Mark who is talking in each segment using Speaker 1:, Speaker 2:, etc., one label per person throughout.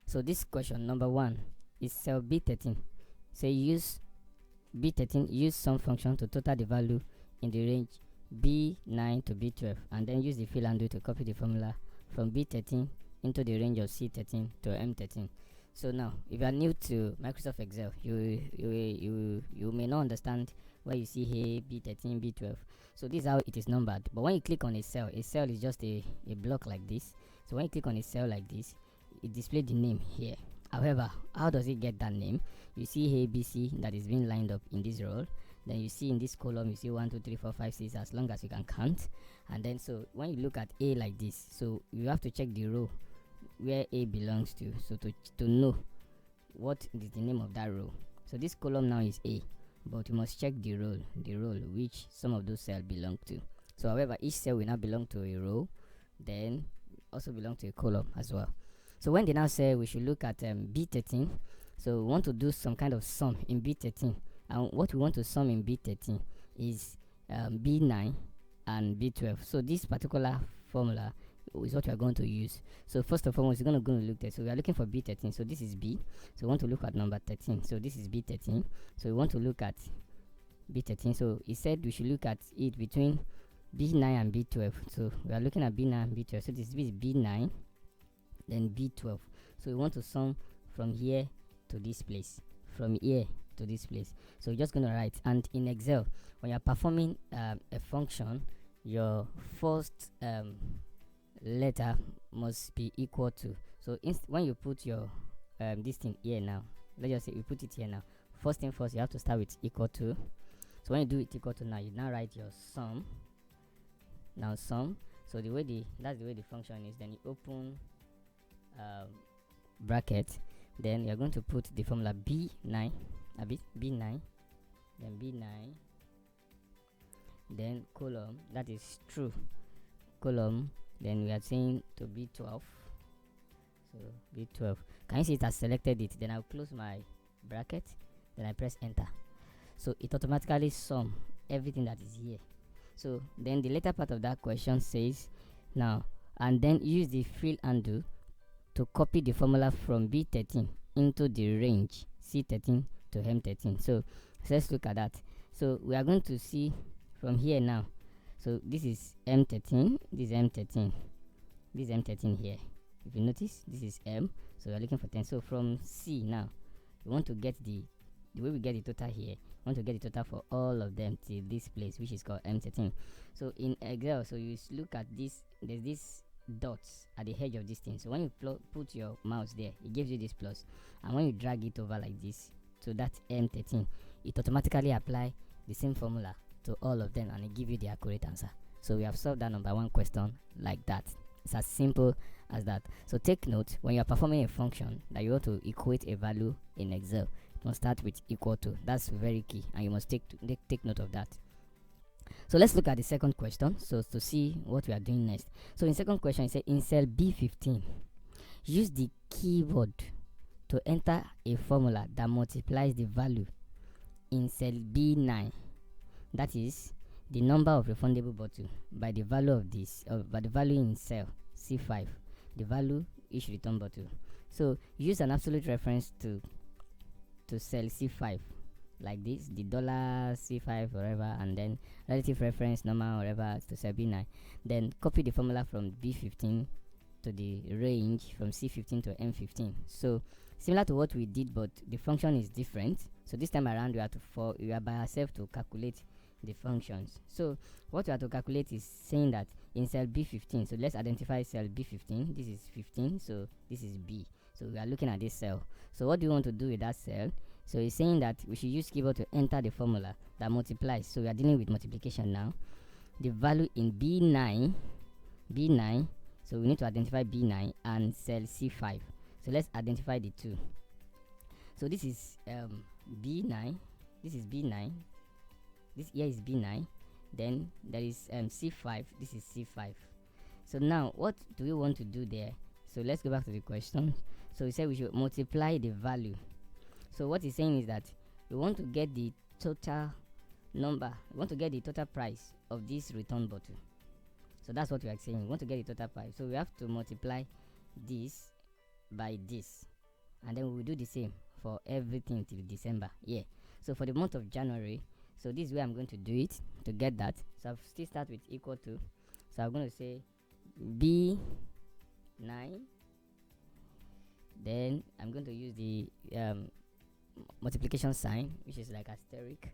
Speaker 1: So this question number one is cell B13. Say use B13, use some function to total the value in the range B9 to B12, and then use the fill and do to copy the formula from B13 into the range of C13 to M13. So now, if you are new to Microsoft Excel, you may not understand why you see here B13, B12. So this is how it is numbered. But when you click on a cell is just a block like this. So when you click on a cell like this, it displays the name here. However, how does it get that name? You see here BC that is being lined up in this row. Then you see in this column, you see 1, 2, 3, 4, 5, 6, as long as you can count. And then so when you look at A like this, so you have to check the row where A belongs to. So to know what is the name of that row. So this column now is A, but you must check the row which some of those cells belong to. So however, each cell will now belong to a row, then also belong to a column as well. So when they now say we should look at B13, so we want to do some kind of sum in B13, and what we want to sum in B13 is B9 and B12. So this particular formula is what we are going to use. So first of all, we're going to look at, so we are looking for B13, so this is B, so we want to look at number 13, so this is B13, so we want to look at B13. So he said we should look at it between B9 and B12, so we are looking at B9 and B12. So this is B9, then B12. So we want to sum from here to this place, from here to this place. So you're just going to write, and in Excel, when you're performing a function, your first letter must be equal to. So when you put your this thing here now, let's just say we put it here now. First thing first, you have to start with equal to. So when you do it equal to now, you now write your sum. Now sum. So that's the way the function is. Then you open bracket, then you're going to put the formula B9, B9, then B9, then column, that is true, column, then we are saying to B12, so B12. Can you see it has selected it? Then I'll close my bracket, then I press enter. So it automatically sum everything that is here. So then the later part of that question says now, and then use the fill and do to copy the formula from B13 into the range C13 to M13. So let's look at that. So we are going to see from here now. So this is M13, this is M13, this is M13 here. If you notice, this is M, so we are looking for 10. So from C now, we want to get the way we get the total here, we want to get the total for all of them to this place, which is called M13. So in Excel, so you look at this, there's this dots at the edge of this thing. So when you put your mouse there, it gives you this plus, and when you drag it over like this to that M13, it automatically apply the same formula to all of them, and it give you the accurate answer. So we have solved that number one question like that. It's as simple as that. So take note, when you are performing a function that you want to equate a value in Excel, it must start with equal to. That's very key, and you must take note of that. So let's look at the second question, so to see what we are doing next. So in second question, it said in cell B15, use the keyboard to enter a formula that multiplies the value in cell B9, that is the number of refundable bottle, by the value of this, by the value in cell C5, the value each return bottle. So use an absolute reference to cell C5 like this, the dollar C5 whatever, and then relative reference number whatever to cell B9. Then copy the formula from B15 to the range from C15 to M15. So similar to what we did, but the function is different. So this time around we are by ourselves to calculate the functions. So what we have to calculate is saying that in cell B15, so let's identify cell B15. This is 15, so this is B. So we are looking at this cell. So what do you want to do with that cell? So it's saying that we should use keyboard to enter the formula that multiplies. So we are dealing with multiplication now. The value in B9, so we need to identify B9 and cell C5. So let's identify the two. So this is B9, this is B9, this here is B9, then there is C5, this is C5. So now what do we want to do there? So let's go back to the question. So we said we should multiply the value. So what he's saying is that we want to get the total number, we want to get the total price of this return bottle. So that's what we are saying. We want to get the total price. So we have to multiply this by this. and then we will do the same for everything till December. Yeah. So for the month of January, so this is where I'm going to do it to get that. So I'll still start with equal to. So I'm going to say B9. Then I'm going to use the multiplication sign, which is like asterisk.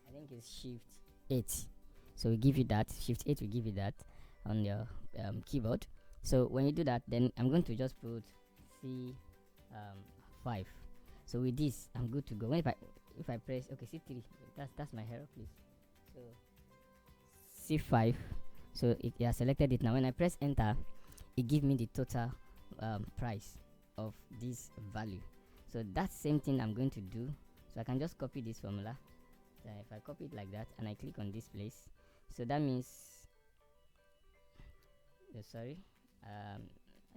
Speaker 1: I think it's shift 8. So we give you that. Shift 8 will give you that on your keyboard. So when you do that, then I'm going to just put C5. So with this, I'm good to go. When if I press C3, that's my error, please. So C5. So it has selected it now. When I press enter, it gives me the total price of this value. So that same thing I'm going to do. So I can just copy this formula. If I copy it like that and I click on this place, so that means sorry, I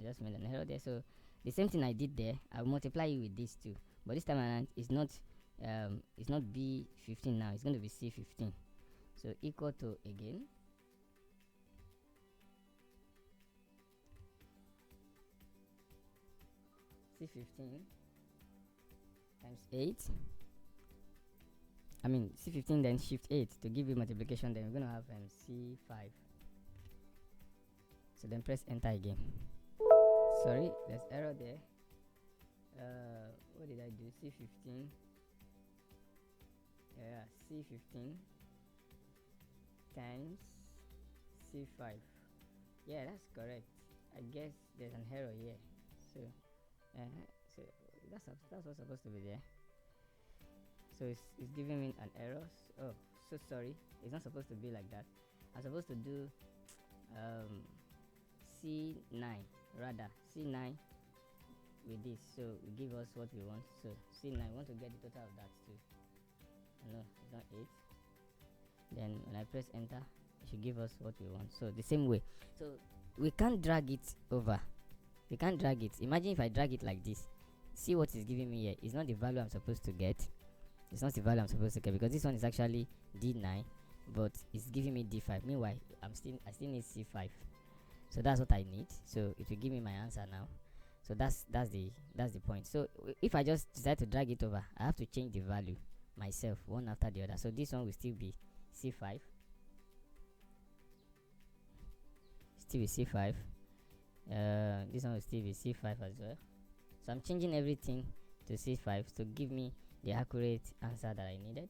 Speaker 1: just made an error there. So the same thing I did there, I'll multiply it with this too, but this time around it's not B15 now, it's going to be C15. So equal to again C15 times 8. I mean C15 then shift 8 to give you multiplication. Then we're gonna have C5. So then press enter again. Sorry, there's error there. What did I do? C15. Yeah, C15 times C5. Yeah, that's correct. I guess there's an error here. So so that's what's supposed to be there. So it's giving me an error. Oh, so sorry. It's not supposed to be like that. I'm supposed to do C9 rather. C9 with this. So it give us what we want. So C9, we want to get the total of that too. No, it's not 8. Then when I press enter, it should give us what we want. So the same way. So we can't drag it over. We can't drag it. Imagine if I drag it like this. See what it's giving me here. It's not the value I'm supposed to get. It's not the value I'm supposed to get, because this one is actually D9, but it's giving me D5. Meanwhile, I still need C5. So that's what I need. So it will give me my answer now. So that's the point. So if I just decide to drag it over, I have to change the value myself one after the other. So this one will still be C5. Still be C5. This one will still be C5 as well. So I'm changing everything to C5 to give me the accurate answer that I needed.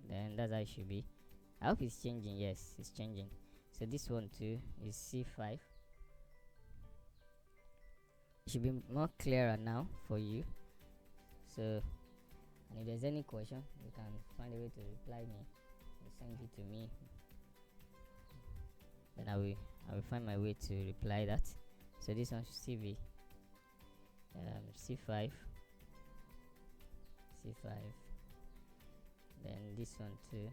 Speaker 1: Then that's how it should be. I hope it's changing. Yes, it's changing. So this one too is C5. It should be more clearer now for you. So, and if there's any question, you can find a way to reply me. You send it to me. Then I will find my way to reply that. So this one should still be C5. C5. Then this one too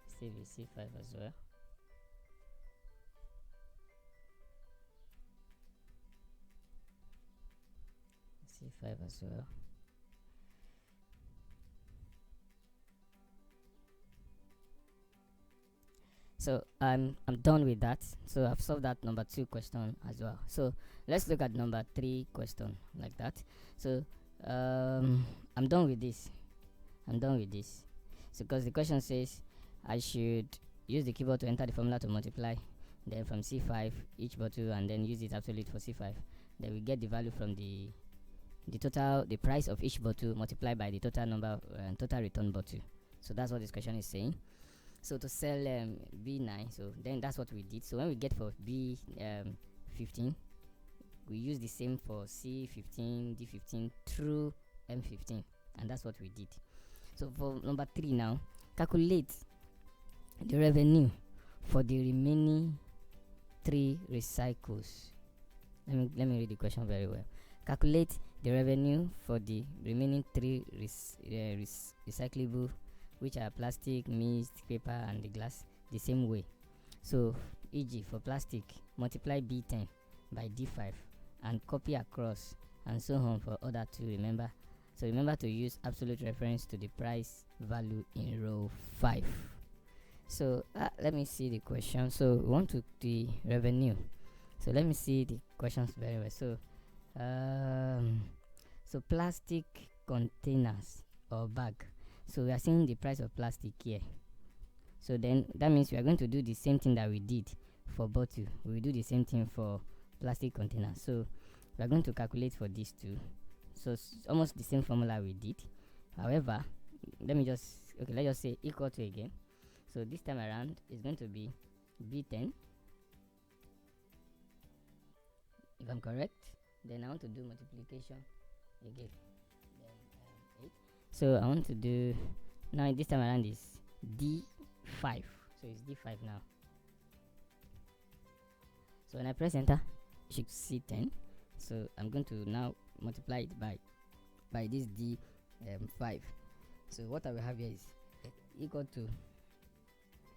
Speaker 1: still be C5 as well. C5 as well. So I'm done with that. So I've solved that number 2 question as well. So let's look at number 3 question like that. So I'm done with this. So because the question says I should use the keyboard to enter the formula to multiply, then from C5 each bottle, and then use it absolute for C5. Then we get the value from the price of each bottle multiplied by the total number total return bottle. So that's what this question is saying. So to sell B9, so then that's what we did. So when we get for B15, we use the same for C15, D15 through M15, and that's what we did. So for number 3 now, calculate the revenue for the remaining 3 recycles. Let me read the question very well. Calculate the revenue for the remaining 3 recyclable, which are plastic, mist, paper, and the glass, the same way. So, e.g., for plastic, multiply B10 by D5 and copy across, and so on for other 2. Remember. So remember to use absolute reference to the price value in row 5. So let me see the question. So we want to the revenue. So let me see the questions very well. Um, so plastic containers or bag. So we are seeing the price of plastic here. So then that means we are going to do the same thing that we did for bottle. We will do the same thing for plastic container. So we are going to calculate for these two. So it's almost the same formula we did. However, let's just say equal to again. So this time around is going to be B10. If I'm correct, then I want to do multiplication again. Then 8. So I want to do now this time around is D5. So it's D5 now. So when I press enter, you should see 10. So I'm going to now multiply it by this D5. So what I will have here is equal to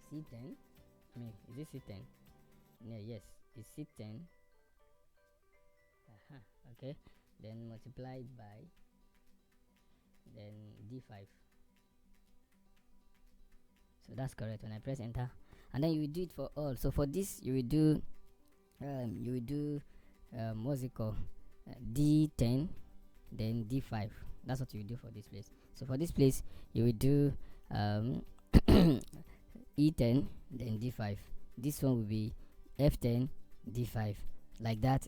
Speaker 1: C10. I mean, is it C10? Yeah, yes, it's C10. Okay, then multiplied by then D5. So that's correct when I press enter, and then you will do it for all. So for this you will do what's it called, D10 then D5. That's what you will do for this place. So for this place you will do E10 then D5. This one will be F10 D5, like that.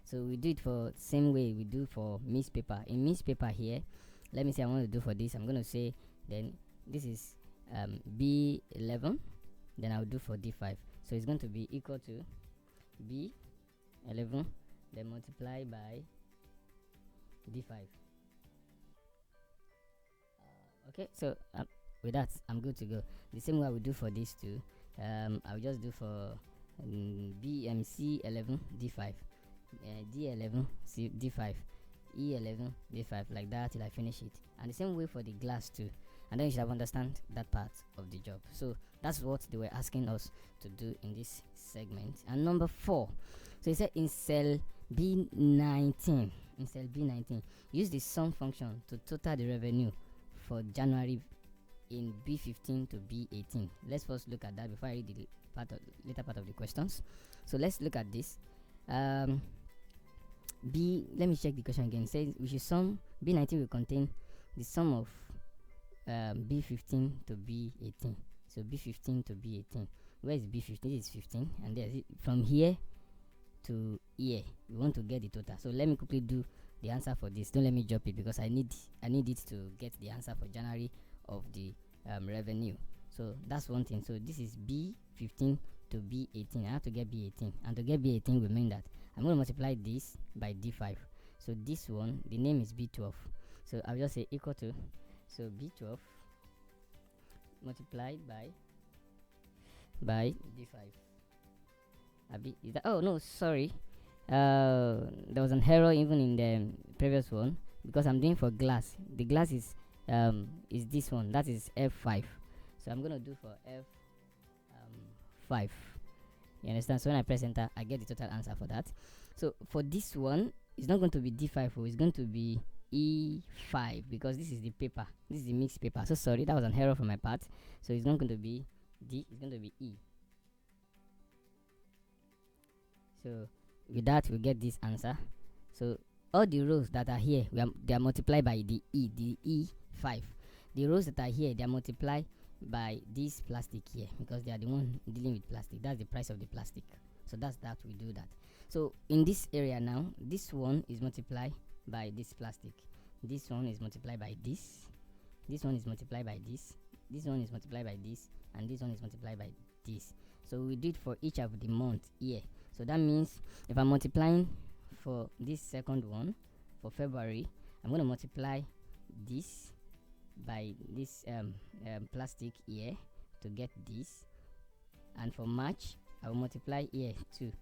Speaker 1: So we do it for same way we do for mixed paper. In mixed paper here, let me say I want to do for this, I'm going to say then this is B11, then I'll do for D5. So it's going to be equal to B11 then multiply by D5. Okay, so with that I'm good to go. The same way I will do for these two. I'll just do for BMC11 D5, D11 D5, E11 D5, like that till I finish it. And the same way for the glass too, and then you should have understand that part of the job. So that's what they were asking us to do in this segment. And number 4, so it said in cell B19, use the sum function to total the revenue for January in B15 to B18. Let's first look at that before I read the later part of the questions. So let's look at this. Let me check the question again. It says we should sum B19 will contain the sum of B15 to B18. So B15 to B18. Where is B15? This is 15, and there's it from here to here. We want to get the total. So let me quickly do the answer for this. Don't let me drop it because I need it to get the answer for January of the revenue. So that's one thing. So this is B15 to B18. I have to get B18, and to get B18 will mean that I'm going to multiply this by D5. So this one, the name is B12. So I'll just say equal to, so B12 multiplied by D5. Is that, oh no, sorry, there was an error even in the previous one because I'm doing for glass. The glass is this one, that is F5. So I'm gonna do for F5. You understand? So when I press enter, I get the total answer for that. So for this one, it's not going to be D5, it's going to be E5 because this is the paper. This is the mixed paper. So sorry, that was an error from my part. So it's not going to be D, it's going to be E. So with that, we get this answer. So all the rows that are here, they are multiplied by the E5. The rows that are here, they are multiplied by this plastic here because they are the one dealing with plastic. That's the price of the plastic. So that's that, we do that. So in this area now, this one is multiplied by this plastic. This one is multiplied by this. This one is multiplied by this. This one is multiplied by this, and this one is multiplied by this. So we do it for each of the month here. So that means if I'm multiplying for this second one for February, I'm going to multiply this by this plastic here to get this, and for March I will multiply here too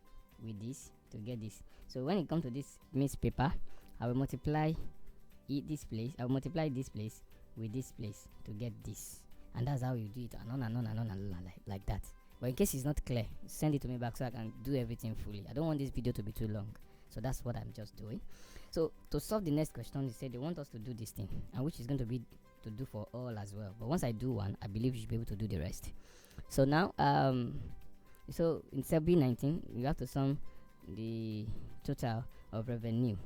Speaker 1: with this to get this. So when it comes to this mixed paper, I will multiply this place, I will multiply this place with this place to get this, and that's how you do it, and on like that. But in case it's not clear, send it to me back so I can do everything fully. I don't want this video to be too long, so that's what I'm just doing. So to solve the next question, they said they want us to do this thing, and which is going to be to do for all as well. But once I do one, I believe you should be able to do the rest. So now so in cell B19 you have to sum the total of revenue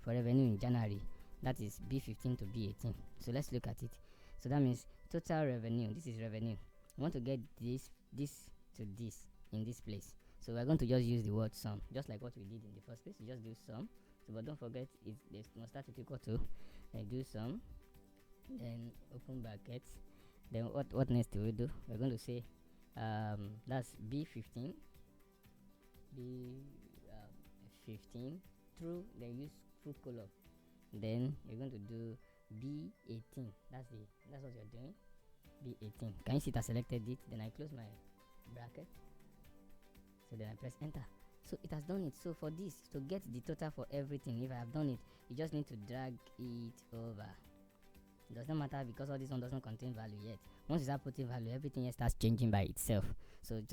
Speaker 1: for revenue in January. That is B15 to B18. So let's look at it. So that means total revenue. This is revenue. We want to get this to this in this place. So we're going to just use the word sum, just like what we did in the first place. You just do sum. So but don't forget it must start with equal to. Then do sum. Then open brackets. Then what next do we do? We're going to say that's B15 B15 through, then use through column. Then you're going to do B18. That's what you're doing. B18. Can you see it? I selected it. Then I close my bracket. So then I press enter. So it has done it. So for this to get the total for everything, if I have done it, you just need to drag it over. It does not matter because all this one doesn't contain value yet. Once you start putting value, everything else starts changing by itself. So just